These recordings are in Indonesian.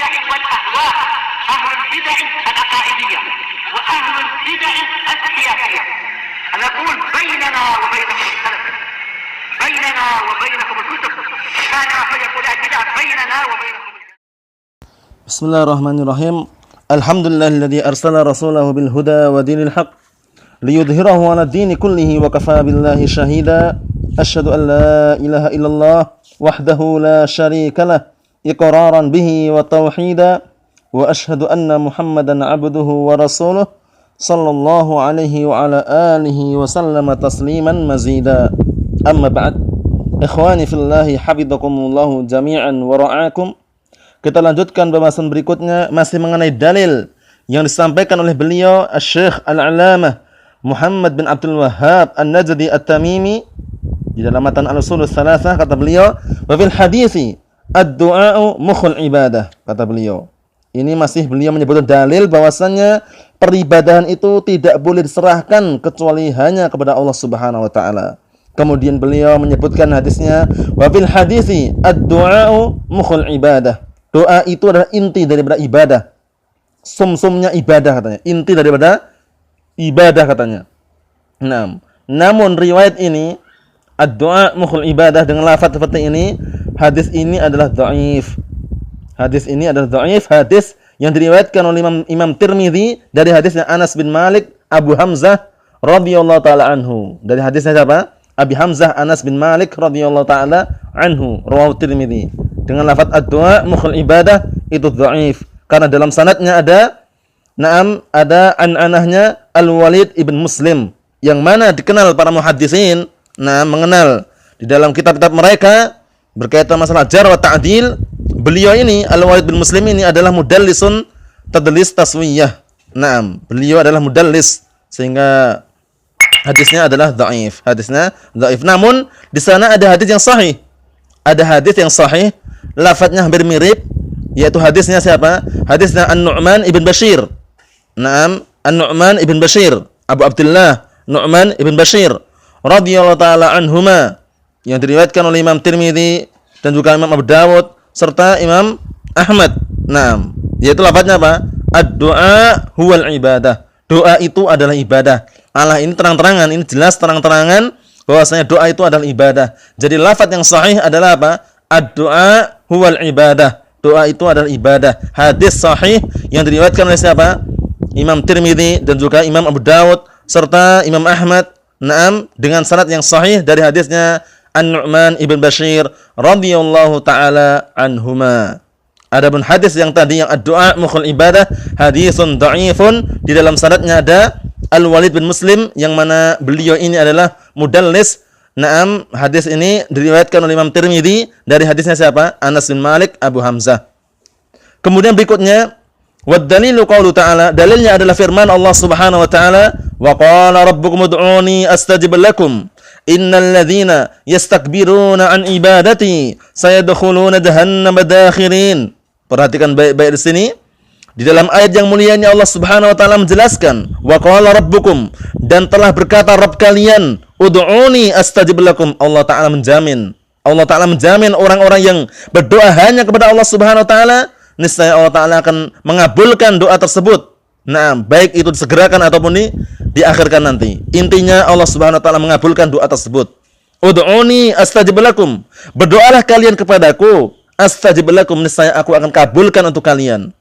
البدع والأهواء، أهل البدع العقائدية وأهل البدع السياسية. نقول بيننا وبينكم السلف، بيننا وبينكم الكتب، كان فيقول البدع بيننا وبينكم. Bismillahirrahmanirrahim. Alhamdulillahilladzi arsala rasulahu bil huda wa dinil haq liyudhhirahu 'ala ad-dini kullihi wa kafaa billahi shahida. Asyhadu an la ilaha illallah wahdahu la syarika lah iqraran bihi wa tauhida wa asyhadu anna Muhammadan 'abduhu wa rasuluh sallallahu alaihi wa ala alihi wa sallama tasliman mazida. Amma ba'd. Ikhwani fillahi hafizakumullahu jami'an wa ra'akum. Kita lanjutkan pembahasan berikutnya masih mengenai dalil yang disampaikan oleh beliau Asy-Syaikh Al-'Allamah Muhammad bin Abdul Wahhab An-Najdi At-Tamimi di dalam matan Al-Ushul Tsalatsah. Kata beliau, "Wa fil haditsi ad-du'a'u mukhul ibadah." Kata beliau. Ini masih beliau menyebutkan dalil bahwasannya peribadahan itu tidak boleh diserahkan kecuali hanya kepada Allah Subhanahu wa taala. Kemudian beliau menyebutkan hadisnya, "Wa fil haditsi ad-du'a'u mukhul ibadah." Doa itu adalah inti daripada ibadah. Sumsumnya ibadah katanya. Inti daripada ibadah katanya. Nah, namun riwayat ini ad-du'a mukhul ibadah dengan lafaz seperti ini, hadis ini adalah dhaif. Hadis ini adalah dhaif, hadis yang diriwayatkan oleh Imam Tirmidzi dari hadisnya Anas bin Malik Abu Hamzah radhiyallahu taala anhu. Dari hadisnya siapa? Abi Hamzah Anas bin Malik radhiyallahu taala anhu, rawahu Tirmidzi. Dengan lafaz ad-du'a mukhul ibadah itu dhaif karena dalam sanadnya ada an-anahnya Al-Walid ibn Muslim yang mana dikenal para muhaddisin mengenal di dalam kitab-kitab mereka berkaitan masalah jar wa ta'dil. Beliau ini Al-Walid bin Muslim ini adalah mudallisun tadlis taswiyah. Beliau adalah mudallis sehingga hadisnya adalah dhaif. Hadisnya dhaif. Namun di sana ada hadis yang sahih. Ada hadis yang sahih, lafadznya hampir mirip, yaitu hadisnya siapa? Hadisnya An-Nu'man ibn Bashir. An-Nu'man ibn Bashir, Abu Abdullah Nu'man ibn Bashir radhiyallahu taala anhuma, yang diriwayatkan oleh Imam Tirmidzi dan juga Imam Abu Dawud serta Imam Ahmad. Yaitu lafadznya apa? Ad-du'a huwal ibadah. Doa itu adalah ibadah. Allah ini terang-terangan, ini jelas terang-terangan bahwasanya doa itu adalah ibadah. Jadi lafaz yang sahih adalah apa? Ad-du'a huwal ibadah. Doa itu adalah ibadah. Hadis sahih yang diriwayatkan oleh siapa? Imam Tirmidzi dan juga Imam Abu Dawud serta Imam Ahmad. Dengan sanad yang sahih dari hadisnya An-Nu'man ibn Bashir radhiyallahu taala anhuma. Adapun hadis yang tadi yang ad-du'a mukhul ibadah, hadisun dha'ifun, di dalam sanadnya ada Al-Walid bin Muslim yang mana beliau ini adalah mudallis. Hadis ini diriwayatkan oleh Imam Tirmidzi dari hadisnya siapa? Anas bin Malik Abu Hamzah. Kemudian berikutnya, wad dalilu qaulu ta'ala, dalilnya adalah firman Allah Subhanahu wa taala, wa qala rabbukum ud'uni astajib lakum innal ladzina yastakbiruna an ibadati sayadkhuluna jahannama dakhirin. Perhatikan baik-baik di sini. Di dalam ayat yang mulia ini Allah Subhanahu wa taala menjelaskan, wa qala rabbukum, dan telah berkata Rabb kalian, ud'uni astajib lakum. Allah taala menjamin orang-orang yang berdoa hanya kepada Allah Subhanahu wa taala, niscaya Allah taala akan mengabulkan doa tersebut. Baik itu disegerakan ataupun diakhirkan nanti. Intinya Allah Subhanahu wa taala mengabulkan doa tersebut. Ud'uni astajib lakum. Berdoalah kalian kepadaku, astajib lakum, niscaya aku akan kabulkan untuk kalian.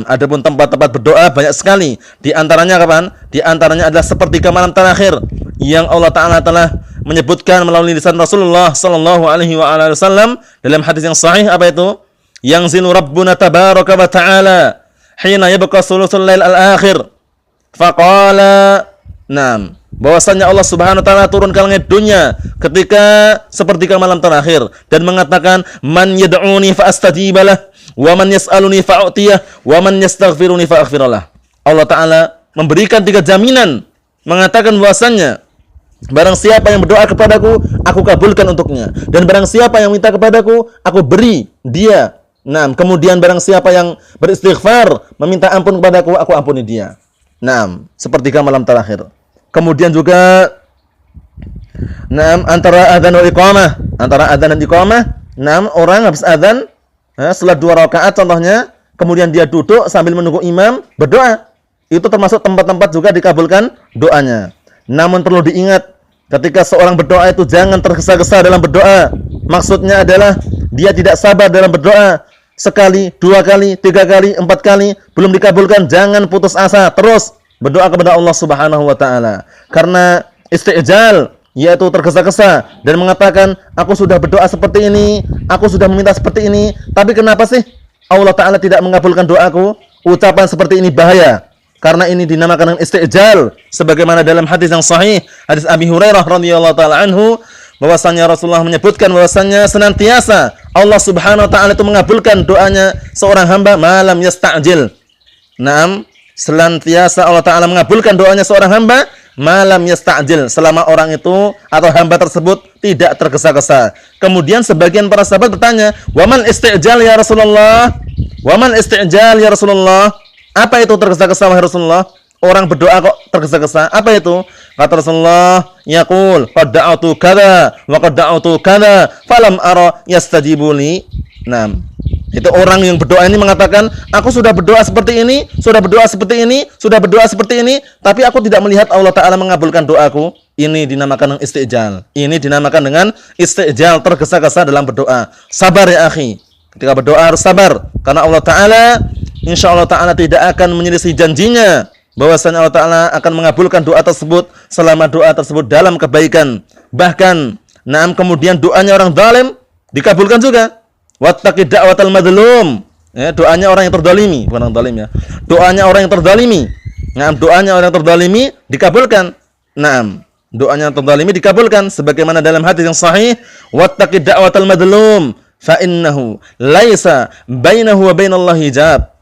Adapun tempat-tempat berdoa banyak sekali. Di antaranya kapan? Di antaranya adalah sepertiga malam terakhir yang Allah Taala telah menyebutkan melalui lisan Rasulullah sallallahu alaihi wasallam dalam hadis yang sahih. Apa itu? Yanzilu Rabbuna tabaraka wa ta'ala hina yabqa thuluthul lail al-akhir. Faqala, bahwasanya Allah Subhanahu wa taala turun ke langit dunia ketika sepertiga malam terakhir dan mengatakan, man yad'uni fa astajibalah wa man yas'aluni fa'utiyah wa man yastaghfiruni fa'aghfirullah. Allah taala memberikan 3 jaminan, mengatakan bahwasanya barang siapa yang berdoa kepadaku, aku kabulkan untuknya, dan barang siapa yang minta kepadaku, aku beri dia. Kemudian barang siapa yang beristighfar, meminta ampun kepadaku, aku ampuni dia. Sepertiga malam terakhir. Kemudian juga antara adzan wal iqamah, antara adzan dan iqamah, orang habis adzan salat 2 rakaat contohnya, kemudian dia duduk sambil menunggu imam berdoa. Itu termasuk tempat-tempat juga dikabulkan doanya. Namun perlu diingat, ketika seorang berdoa itu jangan tergesa-gesa dalam berdoa. Maksudnya adalah dia tidak sabar dalam berdoa. Sekali, 2 kali, 3 kali, 4 kali belum dikabulkan, jangan putus asa, terus berdoa kepada Allah Subhanahu wa taala. Karena istijal, yaitu tergesa-gesa dan mengatakan, aku sudah berdoa seperti ini, aku sudah meminta seperti ini, tapi kenapa sih Allah taala tidak mengabulkan doaku? Ucapan seperti ini bahaya. Karena ini dinamakan dengan istijal, sebagaimana dalam hadis yang sahih, hadis Abi Hurairah radhiyallahu taala anhu, bahwasanya Rasulullah menyebutkan bahwasanya senantiasa Allah Subhanahu wa taala itu mengabulkan doanya seorang hamba malam yasta'jil. Naam, senantiasa Allah taala mengabulkan doanya seorang hamba malam yasta'jil, selama orang itu atau hamba tersebut tidak tergesa-gesa. Kemudian sebagian para sahabat bertanya, "Wa man istijal ya Rasulullah?" "Wa man istijal ya Rasulullah?" Apa itu tergesa-gesa wahai Rasulullah? Orang berdoa kok tergesa-gesa. Apa itu? Kata Rasulullah, yaqul qad da'utu kadza wa qad da'utu kadza falam ara yastajibu li. Nah, itu orang yang berdoa ini mengatakan, aku sudah berdoa seperti ini, sudah berdoa seperti ini, sudah berdoa seperti ini, tapi aku tidak melihat Allah taala mengabulkan doaku. Ini dinamakan dengan istijal. Ini dinamakan dengan istijal, tergesa-gesa dalam berdoa. Sabar ya akhi. Ketika berdoa harus sabar, karena Allah taala insyaallah taala tidak akan menyelisih janjinya bahwasanya Allah taala akan mengabulkan doa tersebut selama doa tersebut dalam kebaikan. Bahkan, kemudian doanya orang zalim dikabulkan juga. Wattaqi da'watal madlum. Ya, doanya orang yang terzalimi, bukan orang zalim ya. Doanya orang yang terzalimi. Doanya orang yang terzalimi dikabulkan. Doanya yang terzalimi dikabulkan sebagaimana dalam hadis yang sahih, wattaqi da'watal madlum fa innahu laisa bainahu wa bainallahi hijab.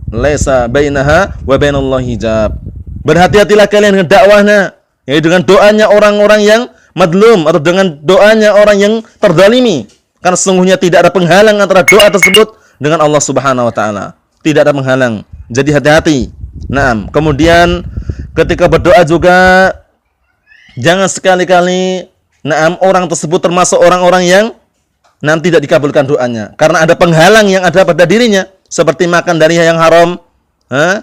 Laisa bainaha wa bainallahi hijab. Berhati-hatilah kalian dengan dakwahnya, yaitu dengan doanya orang-orang yang madlum atau dengan doanya orang yang terzalimi. Karena sesungguhnya tidak ada penghalang antara doa tersebut dengan Allah Subhanahu wa taala. Tidak ada penghalang. Jadi hati-hati. Kemudian ketika berdoa juga jangan sekali-kali orang tersebut termasuk orang-orang yang tidak dikabulkan doanya karena ada penghalang yang ada pada dirinya, seperti makan dari yang haram,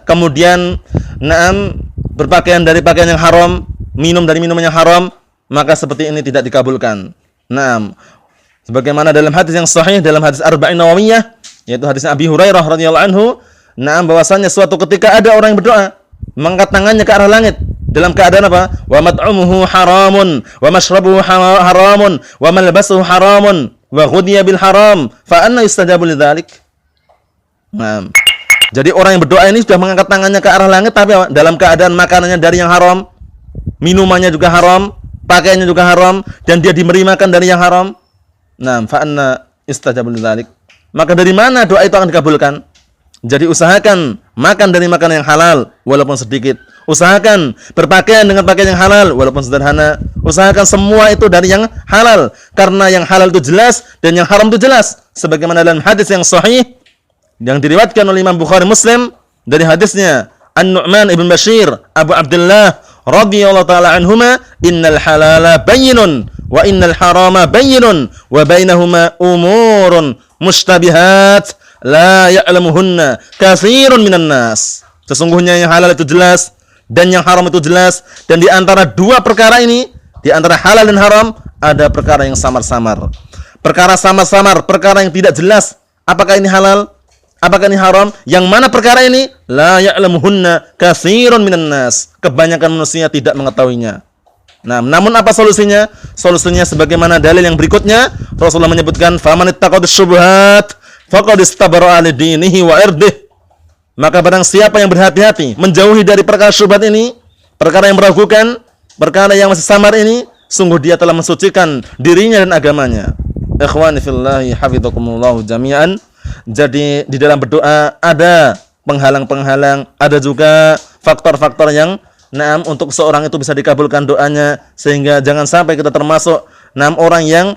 kemudian berpakaian dari pakaian yang haram, minum dari minuman yang haram, maka seperti ini tidak dikabulkan. Sebagaimana dalam hadis yang sahih, dalam hadis Arba'in Nawawiyah, yaitu hadis Abi Hurairah radhiyallahu anhu, bahwasanya suatu ketika ada orang yang berdoa mengangkat tangannya ke arah langit dalam keadaan apa? Wa mat'umuhu haramun, wa mashrabuhu haramun, wa malbasuhu haramun, wa ghudhiya bil haram, fa anna yustajabu lidzalik. Jadi orang yang berdoa ini sudah mengangkat tangannya ke arah langit, tapi dalam keadaan makanannya dari yang haram, minumannya juga haram, pakaiannya juga haram, dan dia diberi makan dari yang haram. Fa anna yustajabu lidzalik. Maka dari mana doa itu akan dikabulkan? Jadi usahakan makan dari makanan yang halal walaupun sedikit. Usahakan berpakaian dengan pakaian yang halal walaupun sederhana. Usahakan semua itu dari yang halal, karena yang halal itu jelas dan yang haram itu jelas. Sebagaimana dalam hadis yang sahih yang diriwayatkan oleh Imam Bukhari Muslim dari hadisnya An-Nu'man ibn Bashir Abu Abdullah radhiyallahu taala anhuma, innal halala bayyinun wa innal harama bayyinun wa bainahuma umurun mushtabihat la ya'lamuhunna katsirun minan nas. Sesungguhnya yang halal itu jelas dan yang haram itu jelas, dan di antara dua perkara ini, di antara halal dan haram, ada perkara yang samar-samar. Perkara samar-samar, perkara yang tidak jelas, apakah ini halal, apakah ini haram, yang mana perkara ini la ya'lamuhunna katsirun minan nas. Kebanyakan manusia tidak mengetahuinya. Namun apa solusinya? Solusinya sebagaimana dalil yang berikutnya. Rasulullah menyebutkan, faman ittaqadus syubhat faqad istabara li dinihi wa irdihi. Maka barang siapa yang berhati-hati menjauhi dari perkara syubhat ini, perkara yang meragukan, perkara yang masih samar ini, sungguh dia telah mensucikan dirinya dan agamanya. Ikhwani fillahi hafizakumullah jami'an. Jadi di dalam berdoa ada penghalang-penghalang, ada juga faktor-faktor yang untuk seorang itu bisa dikabulkan doanya, sehingga jangan sampai kita termasuk orang yang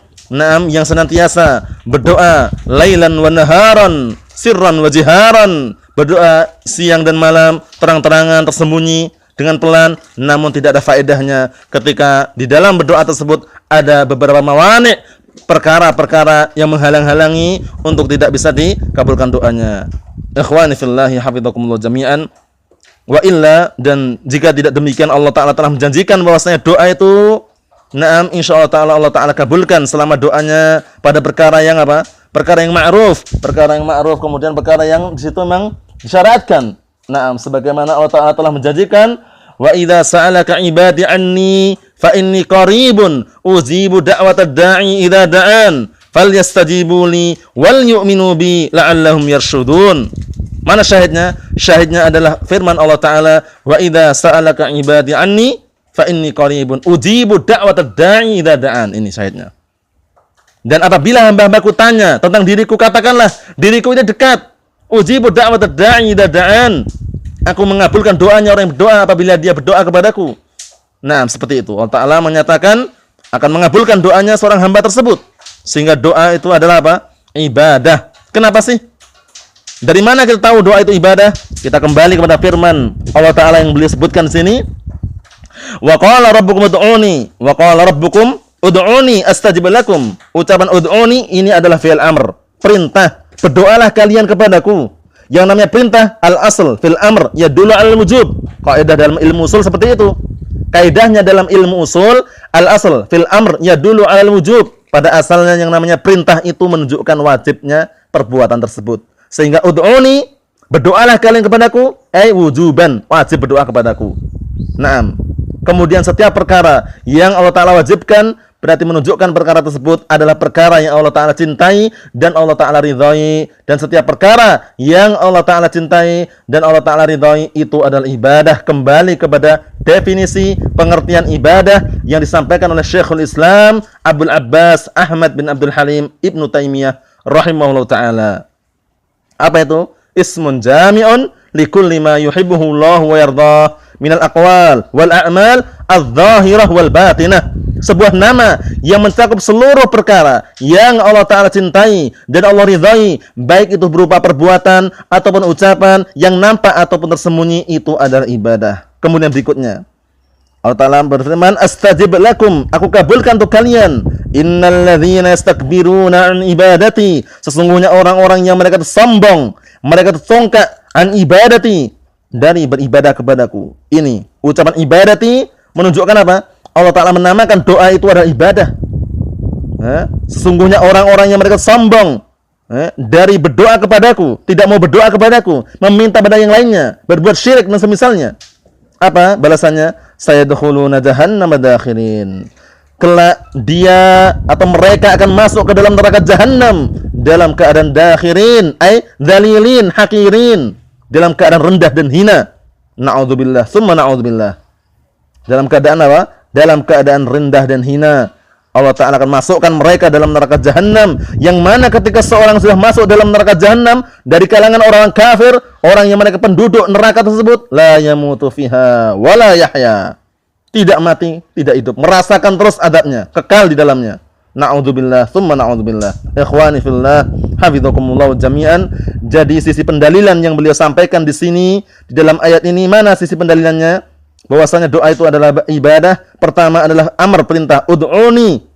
senantiasa berdoa lailan wa naharan, sirran wa jiharan, berdoa siang dan malam, terang-terangan, tersembunyi, dengan pelan, namun tidak ada faedahnya ketika di dalam berdoa tersebut ada beberapa mawani', perkara-perkara yang menghalang-halangi untuk tidak bisa dikabulkan doanya. Ikhwani fillahi hafizakumullah jami'an. Wa illa, dan jika tidak demikian Allah Ta'ala telah menjanjikan bahwasanya doa itu insyaallah Ta'ala Allah Ta'ala kabulkan selama doanya pada perkara yang apa? Perkara yang ma'ruf, kemudian perkara yang di situ memang disyaratkan. Sebagaimana Allah Ta'ala telah menjanjikan, wa idza sa'alaka ibadi anni fa inni qaribun ujibu da'watad da'i idza da'an falyastajibu li wal yu'minu bi la'allahum yarshudun. Mana syahidnya? Syahidnya adalah firman Allah Ta'ala, wa idza sa'alaka ibadi anni fa inni qaribun ujibu da'watad da'i idza da'an. Ini syahidnya. Dan apabila hamba-hambaku tanya tentang diriku, katakanlah diriku ini dekat. Ujibu da'watad da'i idza da'an. Aku mengabulkan doanya orang yang berdoa apabila dia berdoa kepadaku. Seperti itu. Allah Ta'ala menyatakan akan mengabulkan doanya seorang hamba tersebut. Sehingga doa itu adalah apa? Ibadah. Kenapa sih? Dari mana kita tahu doa itu ibadah? Kita kembali kepada firman Allah Ta'ala yang beliau sebutkan di sini. Wa qala rabbukum ud'uni astajib lakum. Ucapan ud'uni ini adalah fi'il amr, perintah. Berdoalah kalian kepadaku. Yang namanya perintah al-asl fil amr yadullu al-wujub. Kaidah dalam ilmu usul seperti itu. Kaidahnya dalam ilmu usul, al-asl fil amr yadullu al-wujub. Pada asalnya yang namanya perintah itu menunjukkan wajibnya perbuatan tersebut. Sehingga ud'uni, berdoalah kalian kepadaku, wujuban, wajib berdoa kepadaku. Kemudian setiap perkara yang Allah Ta'ala wajibkan berarti menunjukkan perkara tersebut adalah perkara yang Allah Ta'ala cintai dan Allah Ta'ala ridhai. Dan setiap perkara yang Allah Ta'ala cintai dan Allah Ta'ala ridhai itu adalah ibadah. Kembali kepada definisi pengertian ibadah yang disampaikan oleh Syekhul Islam Abdul Abbas Ahmad bin Abdul Halim Ibnu Taimiyah rahimahullah ta'ala. Apa itu? Ismun jami'un likulli ma yuhibbuhu Allah wa yardah minal aqwal wal a'mal adh-dhahirah wal batinah. Sebuah nama yang mencakup seluruh perkara yang Allah Ta'ala cintai dan Allah ridhai, baik itu berupa perbuatan ataupun ucapan yang nampak ataupun tersembunyi, itu adalah ibadah. Kemudian berikutnya Allah Ta'ala berfirman, astajib lakum, aku kabulkan untuk kalian. Innal ladzina yastakbiruna an ibadati, sesungguhnya orang-orang yang mereka sombong, mereka tertongkak an ibadati, dari beribadah kepadaku. Ini ucapan ibadati menunjukkan apa? Allah Ta'ala menamakan doa itu adalah ibadah. Sesungguhnya orang-orang yang mereka sombong dari berdoa kepadaku, tidak mau berdoa kepadaku, meminta pada yang lainnya, berbuat syirik dan semisalnya. Apa balasannya? Sayadkhuluna jahannama dakhirin. Kelak dia atau mereka akan masuk ke dalam neraka jahanam dalam keadaan dakhirin, dzalilin, hakirin, dalam keadaan rendah dan hina. Na'udzubillah, summa na'udzubillah. Dalam keadaan apa? Dalam keadaan rendah dan hina. Allah Ta'ala akan masukkan mereka dalam neraka jahanam, yang mana ketika seorang sudah masuk dalam neraka jahanam dari kalangan orang kafir, orang yang mereka penduduk neraka tersebut, la yamutu fiha wa la yahya, tidak mati, tidak hidup, merasakan terus adabnya, kekal di dalamnya. Na'udzubillah, summa na'udzubillah. Ikhwani fillah, hafizakumullah jami'an. Jadi sisi pendalilan yang beliau sampaikan di sini, di dalam ayat ini, mana sisi pendalilannya? Bahwasanya doa itu adalah ibadah. Pertama adalah amar, perintah, ud'uni.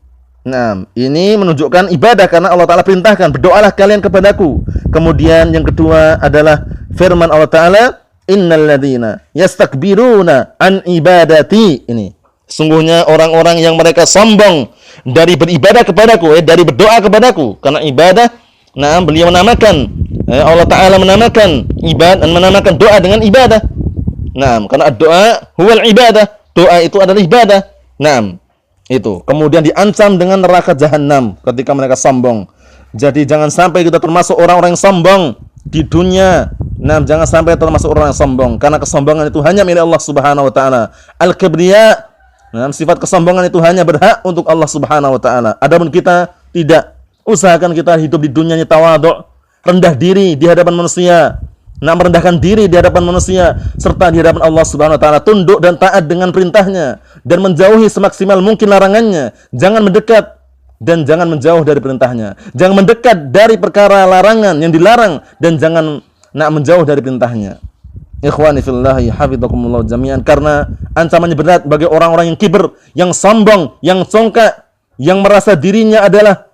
Ini menunjukkan ibadah karena Allah Ta'ala perintahkan, berdoalah kalian kepadaku. Kemudian yang kedua adalah firman Allah Ta'ala, innal ladzina yastakbiruna an ibadati. Ini sungguhnya orang-orang yang mereka sombong dari beribadah kepadaku, dari berdoa kepadaku. Karena ibadah, beliau menamakan, Allah Ta'ala menamakan ibadah, menamakan doa dengan ibadah. Karena doa huwal ibadah, doa itu adalah ibadah. Itu. Kemudian diancam dengan neraka jahanam ketika mereka sombong. Jadi jangan sampai kita termasuk orang-orang yang sombong di dunia. Jangan sampai termasuk orang yang sombong, karena kesombongan itu hanya milik Allah Subhanahu wa taala. Al-kibriya, sifat kesombongan itu hanya berhak untuk Allah Subhanahu wa taala. Adapun kita tidak. Usahakan kita hidup di dunia ini tawadhu, rendah diri di hadapan manusia. Merendahkan diri di hadapan manusia serta di hadapan Allah Subhanahu wa taala, tunduk dan taat dengan perintahnya dan menjauhi semaksimal mungkin larangannya. Jangan mendekat dan jangan menjauh dari perintahnya. Jangan mendekat dari perkara larangan yang dilarang dan jangan menjauh dari perintahnya. Ikhwani fillahi hafizakumullah jami'an, karena ancamannya berat bagi orang-orang yang kiber, yang sombong, yang congkak, yang merasa dirinya adalah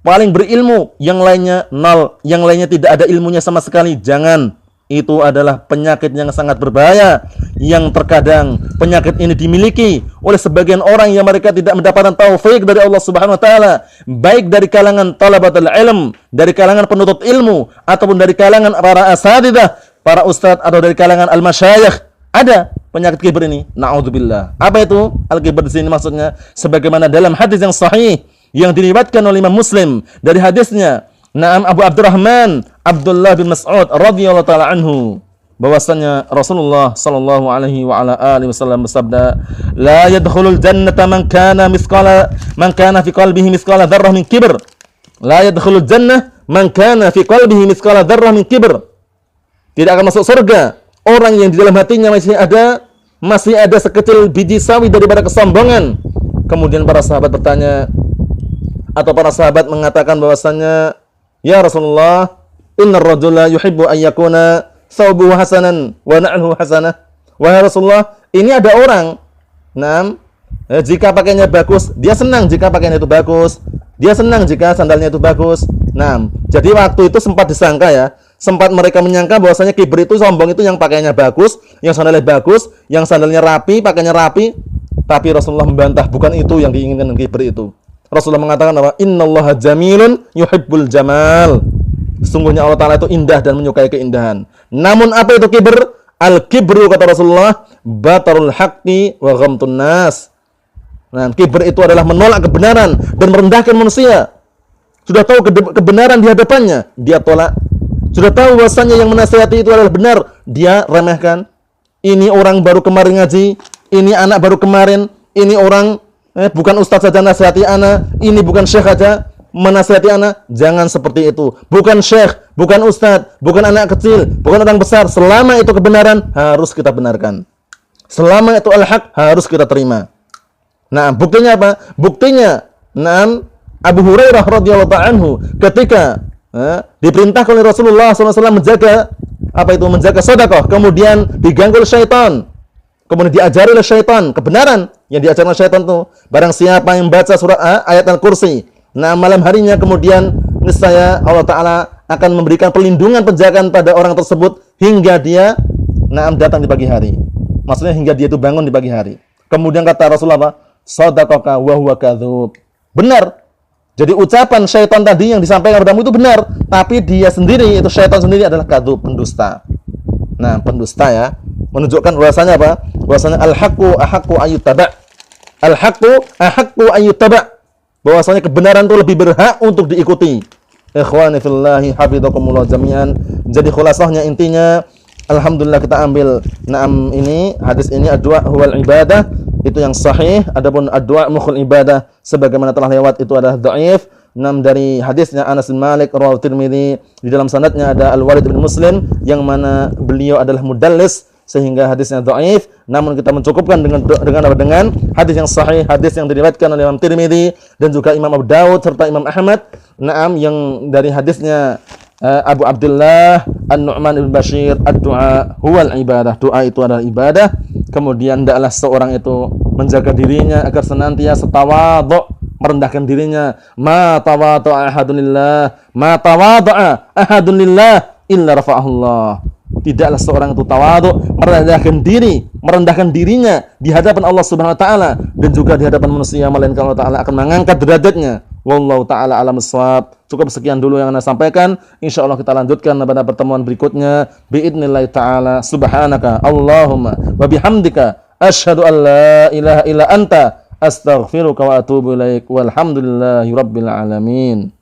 paling berilmu, yang lainnya nol, yang lainnya tidak ada ilmunya sama sekali. Jangan. Itu adalah penyakit yang sangat berbahaya, yang terkadang penyakit ini dimiliki oleh sebagian orang yang mereka tidak mendapatkan taufik dari Allah Subhanahu wa taala, baik dari kalangan talabatul ilm, dari kalangan penuntut ilmu, ataupun dari kalangan para asatidzah, para ustadz, atau dari kalangan al-masyayikh. Ada penyakit kibr ini. Na'udzubillah. Apa itu al-kibr di sini maksudnya? Sebagaimana dalam hadis yang sahih yang diriwayatkan oleh Imam Muslim dari hadisnya Abu Abdurrahman Abdullah bin Mas'ud radhiyallahu taala anhu, bahwasanya Rasulullah sallallahu alaihi wa ala alihi wasallam bersabda, "La yadkhulul jannata man kana fi qalbihi mithqala dzarrah min kibr." La yadkhulul jannah man kana fi qalbihi mithqala dzarrah min kibr. Tidak akan masuk surga orang yang di dalam hatinya masih ada sekecil biji sawi daripada kesombongan. Kemudian para sahabat bertanya, atau para sahabat mengatakan bahwasanya, "Ya Rasulullah, innar rajula yuhibbu an yakuna thawbuhu hasanan wa na'luhu hasanah." Wahai Rasulullah, ini ada orang, jika pakaiannya bagus, dia senang jika pakaiannya itu bagus. Dia senang jika sandalnya itu bagus. Jadi waktu itu sempat disangka ya, sempat mereka menyangka bahwasanya kibr itu, sombong itu yang pakaiannya bagus, yang sandalnya bagus, yang sandalnya rapi, pakaiannya rapi. Tapi Rasulullah membantah, bukan itu yang diinginkan kibr itu. Rasulullah mengatakan bahwa innallaha jamilun yuhibbul jamal. Sesungguhnya Allah Ta'ala itu indah dan menyukai keindahan. Namun apa itu kibr? Al-kibru, kata Rasulullah, batarul haqqi wa ghamtun nas. Kibr itu adalah menolak kebenaran dan merendahkan manusia. Sudah tahu kebenaran di hadapannya, dia tolak. Sudah tahu bahwasanya yang menasihati itu adalah benar, dia remehkan. Ini orang baru kemarin ngaji, ini anak baru kemarin, ini orang bukan ustaz saja nasihati ana, ini bukan syekh saja menasihati ana. Jangan seperti itu. Bukan syekh, bukan ustaz, bukan anak kecil, bukan orang besar. Selama itu kebenaran, harus kita benarkan. Selama itu al-haq, harus kita terima. Buktinya apa? Buktinya, Abu Hurairah radhiyallahu anhu ketika diperintahkan oleh Rasulullah SAW menjaga sedekah, kemudian diganggu oleh syaitan. Kemudian diajari oleh syaitan kebenaran yang diajarkan oleh syaitan itu. Barang siapa yang baca surat ayat Al-Kursi, malam harinya, kemudian niscaya Allah Ta'ala akan memberikan perlindungan, penjagaan pada orang tersebut hingga dia datang di pagi hari. Maksudnya hingga dia itu bangun di pagi hari. Kemudian kata Rasulullah, sadaqaka wa huwa kadzub. Benar. Jadi ucapan syaitan tadi yang disampaikan padamu itu benar, tapi dia sendiri, itu syaitan sendiri adalah kadzub, pendusta. Pendusta ya. Menunjukkan bahwasanya apa? Bahwasanya al-haqqu ahaqqu ayyutaba. Al-haqqu ahaqqu ayyutaba. Bahwasanya kebenaran itu lebih berhak untuk diikuti. Ikhwani fillahi hafizakumullah jami'an. Jadi khulasahnya, intinya, alhamdulillah kita ambil ini hadis ini, ad-du'a huwal ibadah, itu yang sahih. Adapun ad-du'a mukhul ibadah sebagaimana telah lewat itu adalah dhaif. Dari hadisnya Anas bin Malik rawahu Tirmidzi, di dalam sanadnya ada Al-Walid bin Muslim yang mana beliau adalah mudallis sehingga hadisnya dhaif. Namun kita mencukupkan dengan hadis yang sahih, hadis yang diriwayatkan oleh Imam Tirmidzi dan juga Imam Abu Dawud serta Imam Ahmad, yang dari hadisnya Abu Abdullah An-Nu'man bin Bashir, ad-du'a huwal ibadah. Doa itu adalah ibadah. Kemudian hendaklah seorang itu menjaga dirinya agar senantiasa tawadhu, merendahkan dirinya. Ma tawadha'a ahadun lillah illa rafa'ahullah. Tidaklah seorang itu tawadhu, merendahkan dirinya di hadapan Allah Subhanahu wa taala dan juga di hadapan manusia, melainkan Allah Taala akan mengangkat derajatnya. Wallahu taala alam shawab. Cukup sekian dulu yang Anda sampaikan. Insyaallah kita lanjutkan pada pertemuan berikutnya biidznillah taala. Subhanaka Allahumma wa bihamdika asyhadu an la ilaha illa anta astaghfiruka wa atubu ilaik. Walhamdulillahirabbil alamin.